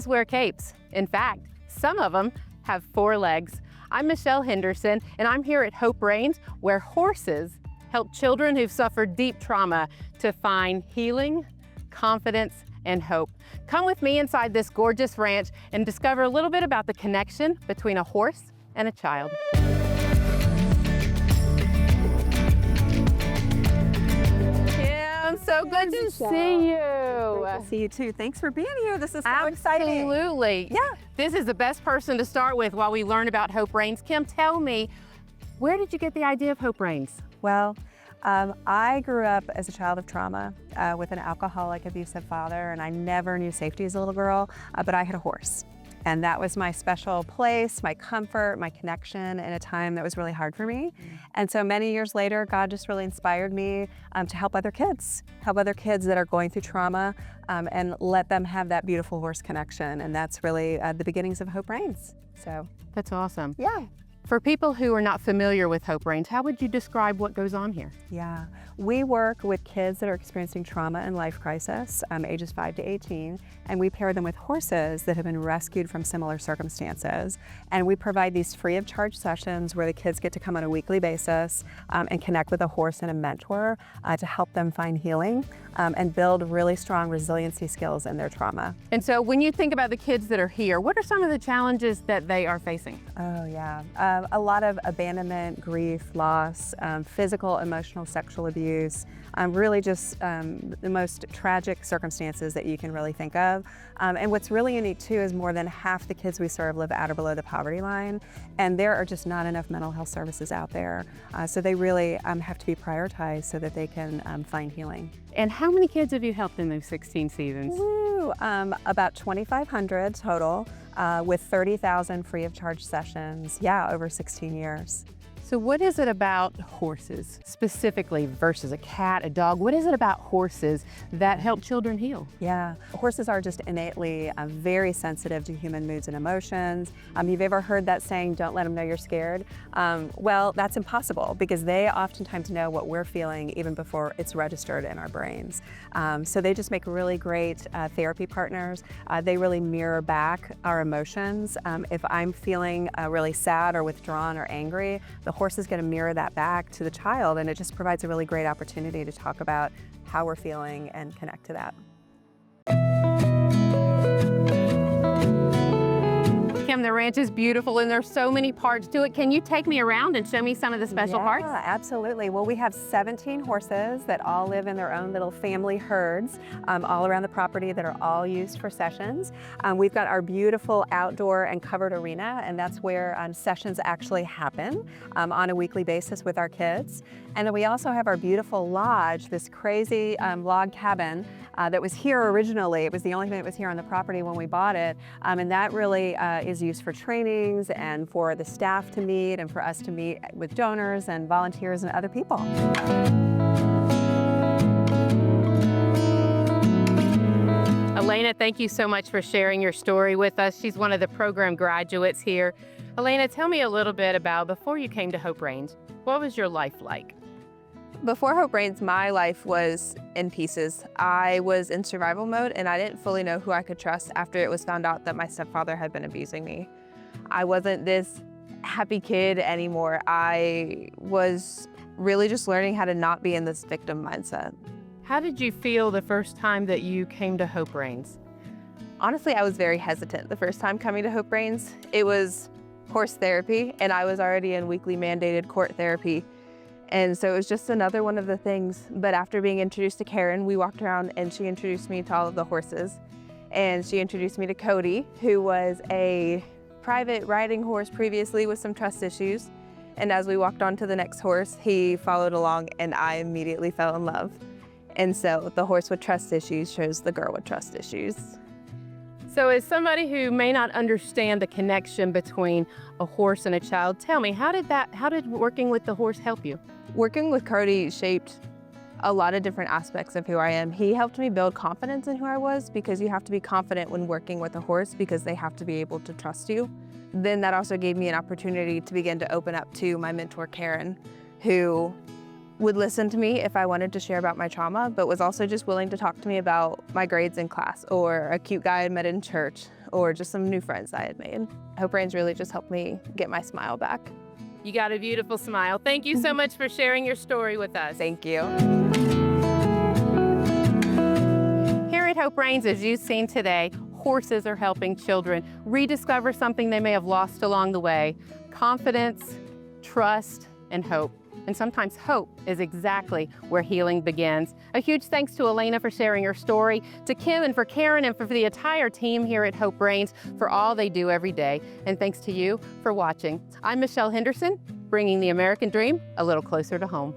horses wear capes. In fact, some of them have 4 legs. I'm Michelle Henderson, and I'm here at Hope Reins, where horses help children who've suffered deep trauma to find healing, confidence, and hope. Come with me inside this gorgeous ranch and discover a little bit about the connection between a horse and a child. Kim, so good to see you. Great to see you too. Thanks for being here. This is so exciting. Absolutely. Yeah. This is the best person to start with while we learn about Hope Reins. Kim, tell me, where did you get the idea of Hope Reins? Well, I grew up as a child of trauma with an alcoholic, abusive father, and I never knew safety as a little girl, but I had a horse. And that was my special place, my comfort, my connection in a time that was really hard for me. And so many years later, God just really inspired me to help other kids that are going through trauma and let them have that beautiful horse connection. And that's really the beginnings of Hope Reins. So that's awesome. Yeah. For people who are not familiar with Hope Reins, how would you describe what goes on here? Yeah, we work with kids that are experiencing trauma and life crisis, ages 5 to 18, and we pair them with horses that have been rescued from similar circumstances. And we provide these free of charge sessions where the kids get to come on a weekly basis and connect with a horse and a mentor to help them find healing and build really strong resiliency skills in their trauma. And so when you think about the kids that are here, what are some of the challenges that they are facing? Oh yeah, a lot of abandonment, grief, loss, physical, emotional, sexual abuse, really just the most tragic circumstances that you can really think of. And what's really unique too is more than half the kids we serve live at or below the poverty line, and there are just not enough mental health services out there. So they really have to be prioritized so that they can find healing. And how many kids have you helped in those 16 seasons? Woo, about 2,500 total, with 30,000 free of charge sessions, over 16 years. So what is it about horses specifically versus a cat, a dog? What is it about horses that help children heal? Yeah, horses are just innately very sensitive to human moods and emotions. You've ever heard that saying, don't let them know you're scared? Well, that's impossible because they oftentimes know what we're feeling even before it's registered in our brains. So they just make really great therapy partners. They really mirror back our emotions. If I'm feeling really sad or withdrawn or angry, the horse is going to mirror that back to the child, and it just provides a really great opportunity to talk about how we're feeling and connect to that. Kim, the ranch is beautiful and there's so many parts to it. Can you take me around and show me some of the special parts? Yeah, absolutely. Well, we have 17 horses that all live in their own little family herds all around the property that are all used for sessions. We've got our beautiful outdoor and covered arena, and that's where sessions actually happen on a weekly basis with our kids. And then we also have our beautiful lodge, this crazy log cabin that was here originally. It was the only thing that was here on the property when we bought it. And that really is used for trainings and for the staff to meet and for us to meet with donors and volunteers and other people. Elena, thank you so much for sharing your story with us. She's one of the program graduates here. Elena, tell me a little bit about before you came to Hope Reins, what was your life like? Before Hope Reins, my life was in pieces. I was in survival mode and I didn't fully know who I could trust after it was found out that my stepfather had been abusing me. I wasn't this happy kid anymore. I was really just learning how to not be in this victim mindset. How did you feel the first time that you came to Hope Reins? Honestly, I was very hesitant the first time coming to Hope Reins. It was horse therapy and I was already in weekly mandated court therapy. And so it was just another one of the things. But after being introduced to Karen, we walked around and she introduced me to all of the horses. And she introduced me to Cody, who was a private riding horse previously with some trust issues. And as we walked on to the next horse, he followed along and I immediately fell in love. And so the horse with trust issues shows the girl with trust issues. So as somebody who may not understand the connection between a horse and a child, tell me, how did working with the horse help you? Working with Cody shaped a lot of different aspects of who I am. He helped me build confidence in who I was, because you have to be confident when working with a horse because they have to be able to trust you. Then that also gave me an opportunity to begin to open up to my mentor, Karen, who would listen to me if I wanted to share about my trauma, but was also just willing to talk to me about my grades in class, or a cute guy I met in church, or just some new friends I had made. Hope Reins really just helped me get my smile back. You got a beautiful smile. Thank you so much for sharing your story with us. Thank you. Here at Hope Reins, as you've seen today, horses are helping children rediscover something they may have lost along the way: confidence, trust, and hope. And sometimes hope is exactly where healing begins. A huge thanks to Elena for sharing her story, to Kim and for Karen and for the entire team here at Hope Reins for all they do every day. And thanks to you for watching. I'm Michelle Henderson, bringing the American dream a little closer to home.